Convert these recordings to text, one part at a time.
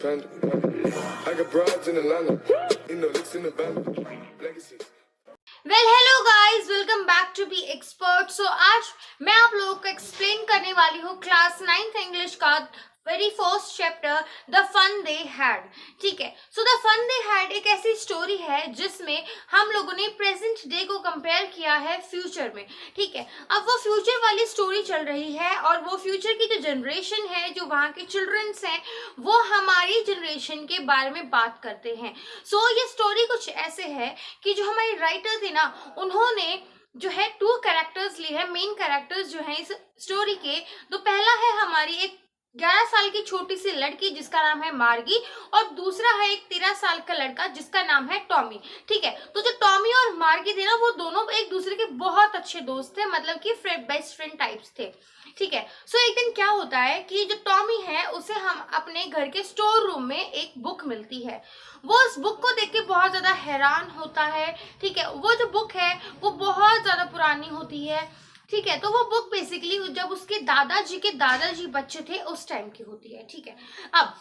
Panda. I got broads in Atlanta, licks in the band, legacies. Well hello guys, welcome back to B expert. So आज मैं आप लोगों को explain करने वाली हूँ क्लास 9th इंग्लिश का very first chapter the fun they had. ठीक है, so the fun they had एक ऐसी स्टोरी है जिसमें हम लोगों ने प्रेजेंट डे को कंपेयर किया है फ्यूचर में। ठीक है, अब वो फ्यूचर वाली स्टोरी चल रही है और वो फ्यूचर की जो जनरेशन है, जो वहाँ के चिल्ड्रंस हैं, वो हमारी जनरेशन के बारे में बात करते हैं। सो ये स्टोरी कुछ ऐसे है कि जो हमारे राइटर थे ना, उन्होंने जो है 2 कैरेक्टर्स लिए हैं, मेन कैरेक्टर्स जो हैं इस स्टोरी के। तो पहला है हमारी एक 11 साल की छोटी सी लड़की जिसका नाम है मार्गी, और दूसरा है एक 13 साल का लड़का जिसका नाम है टॉमी। ठीक है, तो जो टॉमी और मार्गी थे ना, वो दोनों एक दूसरे के बहुत अच्छे दोस्त थे, मतलब कि बेस्ट फ्रेंड टाइप्स थे। ठीक है, सो एक दिन क्या होता है कि जो टॉमी है उसे हम अपने घर के स्टोर रूम में एक बुक मिलती है। वो उस बुक को देख के बहुत ज्यादा हैरान होता है। ठीक है, वो जो बुक है वो बहुत ज्यादा पुरानी होती है। ठीक है, तो वो बुक बेसिकली जब उसके दादाजी के दादाजी बच्चे थे उस टाइम की होती है। ठीक है, अब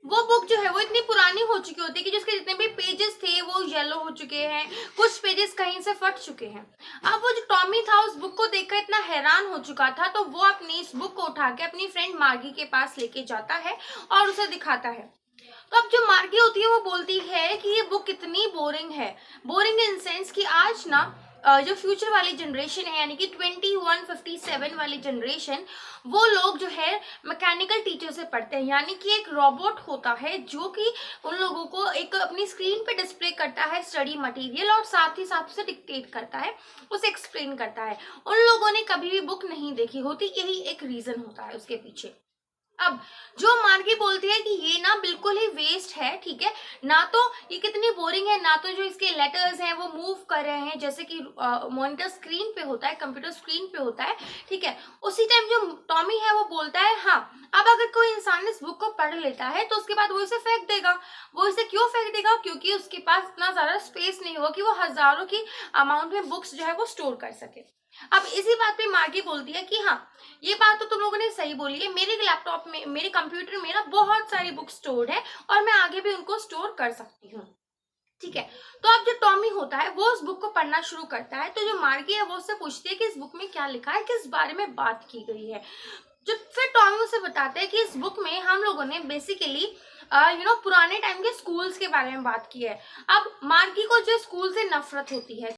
वो बुक जो है वो इतनी पुरानी हो चुकी होती है कि जिसके जितने भी पेजेस थे वो येलो हो चुके हैं, कुछ पेजेस कहीं से फट चुके हैं। अब वो जो टॉमी था उस बुक को देखकर इतना हैरान हो चुका था, तो वो अपनी इस बुक को उठा के अपनी फ्रेंड मार्गी के पास लेके जाता है और उसे दिखाता है। तो अब जो मार्गी होती है वो बोलती है कि ये बुक कितनी बोरिंग है। बोरिंग इन सेंस कि आज ना जो फ्यूचर वाली जनरेशन है, यानी कि 2157 वाली जनरेशन, वो लोग जो है मैकेनिकल टीचर से पढ़ते हैं, यानी कि एक रोबोट होता है जो कि उन लोगों को एक अपनी स्क्रीन पे डिस्प्ले करता है स्टडी मटेरियल, और साथ ही साथ उसे डिक्टेट करता है, उसे एक्सप्लेन करता है। उन लोगों ने कभी भी बुक नहीं देखी होती, यही एक रीजन होता है उसके पीछे। अब जो मार्गी बोलती है कि ये ना बिल्कुल ही वेस्ट है। ठीक है, ना तो ये कितनी बोरिंग है, ना तो जो इसके लेटर्स हैं वो मूव कर रहे हैं जैसे कि मॉनिटर स्क्रीन पे होता है, कंप्यूटर स्क्रीन पे होता है। ठीक है, उसी टाइम जो टॉमी है वो बोलता है हाँ, अब अगर कोई इंसान इस बुक को पढ़ लेता है तो उसके बाद वो इसे फेंक देगा। वो इसे क्यों फेंक देगा? क्योंकि उसके पास इतना ज्यादा स्पेस नहीं होगा कि वो हजारों की अमाउंट में बुक्स जो है वो स्टोर कर सके। अब इसी बात पे मार्गी बोलती है कि हाँ, ये बात तो तुम लोगों ने सही बोली है, मेरे लैपटॉप में, मेरे कंप्यूटर में ना बहुत सारी बुक स्टोर है और मैं आगे भी उनको स्टोर कर सकती हूँ। ठीक है, तो अब जो टॉमी होता है वो उस बुक को पढ़ना शुरू करता है। तो जो मार्गी है वो उससे पूछती है कि इस बुक में क्या लिखा है, किस बारे में बात की गई है। जो फिर टॉमी उसे बताता है कि इस बुक में हम लोगों ने बेसिकली पुराने टाइम के स्कूल्स के बारे में बात की है। अब मार्गी को जो स्कूल से नफरत होती है,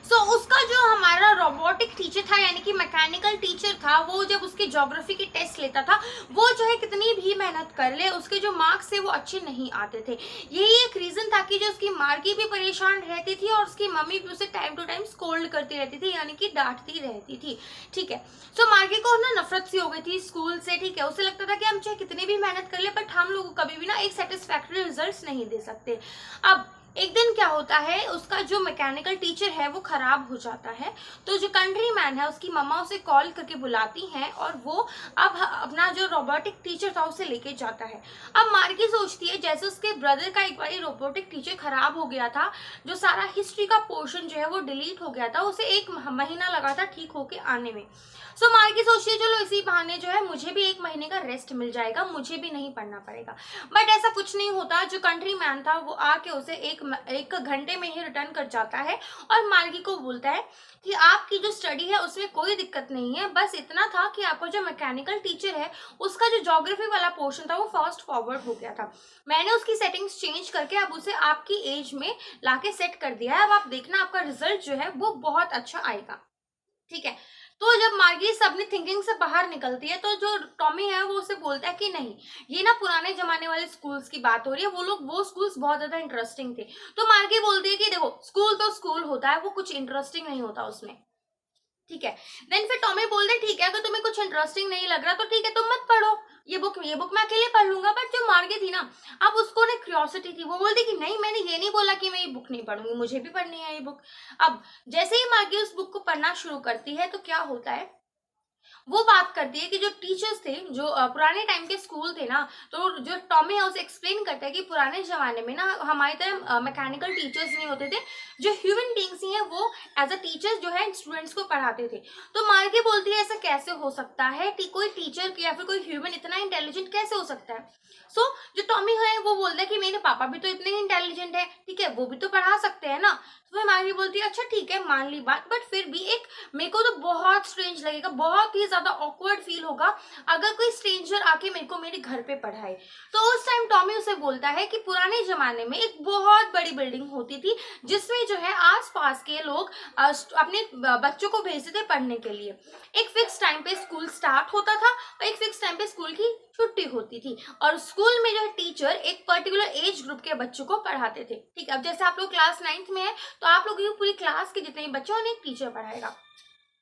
सो उसका जो हमारा रोबोटिक टीचर था, यानी कि मैकेनिकल टीचर था, वो जब उसके ज्योग्राफी के टेस्ट लेता था, वो जो है कितनी भी मेहनत कर ले उसके जो मार्क्स थे वो अच्छे नहीं आते थे। यही एक रीजन था कि जो उसकी मार्गी भी परेशान रहती थी और उसकी मम्मी भी उसे टाइम टू टाइम स्कोल्ड करती रहती थी, यानी कि डांटती रहती थी। ठीक है, सो मार्गी को ना नफरत सी हो गई थी स्कूल से। ठीक है, उसे लगता था कि हम चाहे कितनी भी मेहनत कर ले बट हम लोग कभी भी ना एक सेटिस्फैक्टरी रिजल्ट नहीं दे सकते। अब एक दिन क्या होता है, उसका जो मैकेनिकल टीचर है वो खराब हो जाता है। तो जो कंट्री मैन है उसकी मम्मा उसे कॉल करके बुलाती हैं और वो अब अपना जो रोबोटिक टीचर था उसे लेके जाता है। अब मार्गी सोचती है जैसे उसके ब्रदर का एक बार रोबोटिक टीचर खराब हो गया था, जो सारा हिस्ट्री का पोर्शन जो है वो डिलीट हो गया था, उसे 1 महीना लगा था ठीक होके आने में। सो मार्गी सोचती है चलो इसी बहाने जो है मुझे भी 1 महीने का रेस्ट मिल जाएगा, मुझे भी नहीं पढ़ना पड़ेगा। बट ऐसा कुछ नहीं होता। जो कंट्री मैन था वो आके उसे एक घंटे में ही रिटर्न कर जाता है और मार्गी को बोलता है कि आपकी जो स्टडी है उसमें कोई दिक्कत नहीं है, बस इतना था कि आपका जो मैकेनिकल टीचर है उसका जो ज्योग्राफी वाला पोर्शन था वो फास्ट फॉरवर्ड हो गया था। मैंने उसकी सेटिंग्स चेंज करके अब उसे आपकी एज में लाके सेट कर दिया है। अब आप देखना आपका रिजल्ट जो है वो बहुत अच्छा आएगा। ठीक है, तो जब मार्गी अपनी थिंकिंग से बाहर निकलती है तो जो टॉमी है वो उसे बोलता है कि नहीं, ये ना पुराने जमाने वाले स्कूल्स की बात हो रही है, वो स्कूल्स बहुत ज्यादा इंटरेस्टिंग थे। तो मार्गी बोलती है कि देखो स्कूल तो स्कूल होता है, वो कुछ इंटरेस्टिंग नहीं होता उसमें। ठीक है, देन फिर टॉमी बोलते हैं ठीक है, अगर तुम्हें कुछ इंटरेस्टिंग नहीं लग रहा तो ठीक है, तुम मत पढ़ो ये बुक मैं अकेले पढ़ लूंगा। बट जो मार्गी थी ना, अब उसको ना क्यूरियोसिटी थी, वो बोलती कि नहीं, मैंने ये नहीं बोला कि मैं ये बुक नहीं पढ़ूंगी, मुझे भी पढ़नी है ये बुक। अब जैसे ही मार्गी उस बुक को पढ़ना शुरू करती है तो क्या होता है, वो बात करती है कि जो टीचर्स थे, जो पुराने टाइम के स्कूल थे ना, तो जो टॉमी है उसे एक्सप्लेन करता है कि पुराने ज़माने में ना हमारी तरह मैकेनिकल टीचर्स नहीं होते थे, जो ह्यूमन बींग्स ही हैं वो एज अ टीचर्स जो है स्टूडेंट्स को पढ़ाते थे। तो मार्गी बोलती है ऐसा कैसे हो सकता है कि कोई टीचर या फिर कोई ह्यूमन इतना इंटेलिजेंट कैसे हो सकता है। सो जो टॉमी है वो बोलता है कि मेरे पापा भी तो इतने ही इंटेलिजेंट है, ठीक है, वो भी तो पढ़ा सकते हैं ना। तो फिर मार्गी बोलती है अच्छा ठीक है, मान ली बात, बट फिर भी एक मेरे को तो बहुत स्ट्रेंज लगेगा, बहुत ही ज्यादा ऑकवर्ड फील होगा अगर कोई स्ट्रेंजर आके मेरे को मेरे घर पे पढ़ाए। तो उस टाइम टॉमी उसे बोलता है कि पुराने जमाने में एक बहुत बड़ी बिल्डिंग होती थी जिसमें जो है आसपास के लोग अपने बच्चों को भेजते थे पढ़ने के लिए। एक फिक्स टाइम पे स्कूल स्टार्ट होता था और एक फिक्स टाइम पे स्कूल की छुट्टी होती थी, और स्कूल में जो है टीचर एक पर्टिकुलर एज ग्रुप के बच्चों को पढ़ाते थे। ठीक है, अब जैसे आप लोग क्लास 9th में है तो आप लोग की पूरी क्लास के जितने बच्चे उन्हें एक टीचर पढ़ाएगा,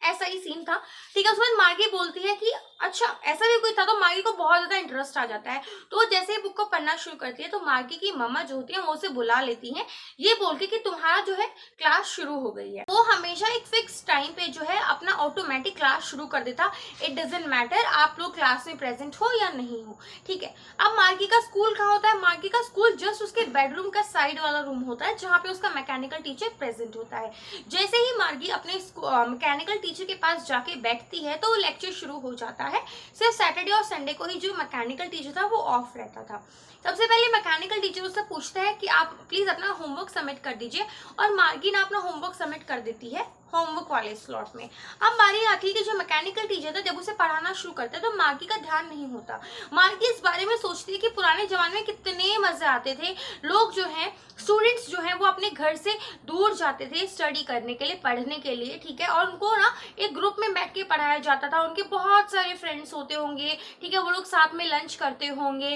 ऐसा ही सीन था। ठीक है, उसके बाद मार्गी बोलती है कि अच्छा ऐसा भी कोई था, तो मार्गी को बहुत ज्यादा इंटरेस्ट आ जाता है। तो जैसे बुक को पढ़ना शुरू करती है तो मार्गी की मम्मा जो होती है वो उसे बुला लेती हैं, ये बोल के कि तुम्हारा जो है क्लास शुरू हो गई है। वो हमेशा एक फिक्स टाइम पे जो है अपना ऑटोमेटिक क्लास शुरू कर देता, इट डजेंट मैटर आप लोग क्लास में प्रेजेंट हो या नहीं हो। ठीक है, अब मार्गी का स्कूल कहाँ होता है? मार्गी का स्कूल जस्ट उसके बेडरूम का साइड वाला रूम होता है जहाँ पे उसका मैकेनिकल टीचर प्रेजेंट होता है। जैसे ही मार्गी अपने मैकेनिकल टीचर के पास जाके बैठती है तो लेक्चर शुरू हो जाता है। सिर्फ सैटरडे और संडे को ही जो मैकेनिकल टीचर था वो ऑफ रहता था। सबसे पहले मैकेनिकल टीचर उससे पूछता है कि आप प्लीज अपना होमवर्क सबमिट कर दीजिए, और मार्गी ना अपना होमवर्क सबमिट कर देती है होमवर्क वाले स्लॉट में। अब बारी आती है कि जो मैकेनिकल टीचर था जब उसे पढ़ाना शुरू करता है तो मार्गी का ध्यान नहीं होता। मार्गी इस बारे में सोचती है कि पुराने जमाने में कितने मजे आते थे, लोग जो हैं स्टूडेंट्स जो हैं वो अपने घर से दूर जाते थे स्टडी करने के लिए, पढ़ने के लिए। ठीक है, और उनको ना एक ग्रुप में बैठ के पढ़ाया जाता था, उनके बहुत सारे फ्रेंड्स होते होंगे। ठीक है, वो लोग साथ में लंच करते होंगे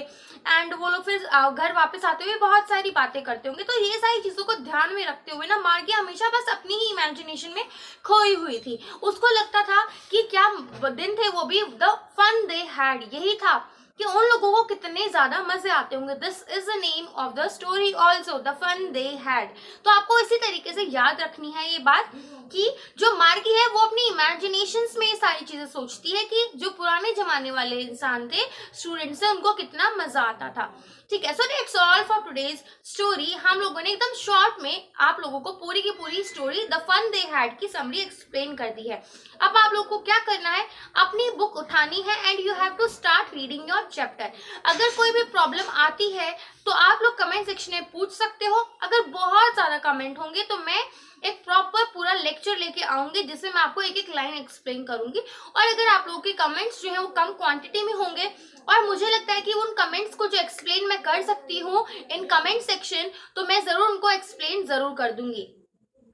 एंड वो लोग फिर घर वापस आते हुए बहुत सारी बातें करते होंगे। तो ये सारी चीजों को ध्यान में रखते हुए ना मार्गी हमेशा बस अपनी ही इमेजिनेशन में खोई हुई थी। उसको लगता था कि क्या दिन थे वो भी, द फन दे हैड, यही था कि उन लोगों को कितने ज्यादा मजे आते होंगे। This is the name of the story also, the fun they had. तो आपको इसी तरीके से याद रखनी है ये बात कि जो मार्गी है वो अपनी इमेजिनेशंस में ये सारी चीजें सोचती है कि जो पुराने जमाने वाले इंसान थे, स्टूडेंट्स थे, उनको कितना मजा आता था। ठीक है, so that's all for today's story. हम लोगों ने एकदम शॉर्ट में आप लोगों को पूरी की पूरी story the fun they had की समरी एक्सप्लेन कर दी है। अब आप लोगों को क्या करना है, अपनी बुक उठानी है and you have to start reading your chapter. अगर कोई भी प्रॉब्लम आती है तो आप लोग कमेंट सेक्शन में पूछ सकते हो। अगर बहुत ज्यादा कमेंट होंगे तो मैं एक प्रॉपर पूरा लेक्चर लेके आऊंगी जिसमें मैं आपको एक एक लाइन एक्सप्लेन करूंगी। और अगर आप लोगों के कमेंट्स जो है वो कम क्वांटिटी में होंगे और मुझे लगता है कि उन कमेंट्स को जो एक्सप्लेन मैं कर सकती हूँ इन कमेंट सेक्शन, तो मैं जरूर उनको एक्सप्लेन जरूर कर दूंगी।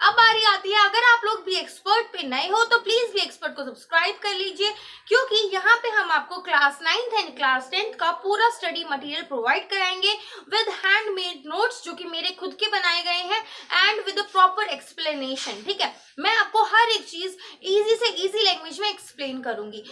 अब बारी आती है, अगर आप लोग भी एक्सपर्ट पे नए हो तो प्लीज भी एक्सपर्ट को सब्सक्राइब कर लीजिए, क्योंकि यहाँ पे हम आपको class 9th and class 10th का पूरा स्टडी मटेरियल प्रोवाइड कराएंगे विद हैंडमेड नोट्स जो कि मेरे खुद के बनाए गए हैं एंड विद प्रॉपर एक्सप्लेनेशन। ठीक है, मैं आपको हर एक चीज इजी से इजी लैंग्वेज में एक्सप्लेन करूंगी।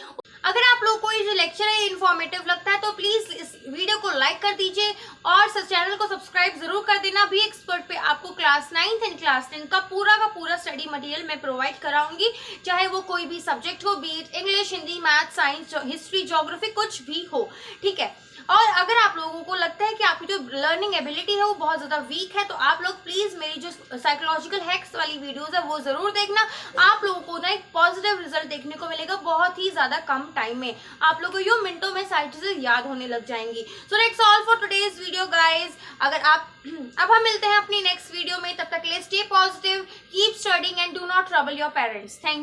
अगर आप लोग को ये जो लेक्चर है इन्फॉर्मेटिव लगता है तो प्लीज इस वीडियो को लाइक कर दीजिए और चैनल को सब्सक्राइब जरूर कर देना। भी एक्सपर्ट पे आपको class 9th and class 10th का पूरा स्टडी मटेरियल मैं प्रोवाइड कराऊंगी, चाहे वो कोई भी सब्जेक्ट हो, B it English, Hindi, math, science, history, geography, कुछ भी हो। ठीक है, और अगर आप लोगों को लगता है कि आपकी जो लर्निंग एबिलिटी है वो बहुत ज्यादा वीक है तो आप लोग प्लीज मेरी जो साइकोलॉजिकल हैक्स वाली वीडियोस है वो जरूर देखना। आप लोगों को ना एक पॉजिटिव रिजल्ट देखने को मिलेगा बहुत ही ज्यादा कम टाइम में। आप लोगों को यूं मिनटों में सारी चीजें याद होने लग जाएंगी। So that's all for today's video guys. अगर आप अब हम मिलते हैं अपनी नेक्स्ट वीडियो में, तब तक के लिए stay positive, keep studying and do not trouble your parents. Thank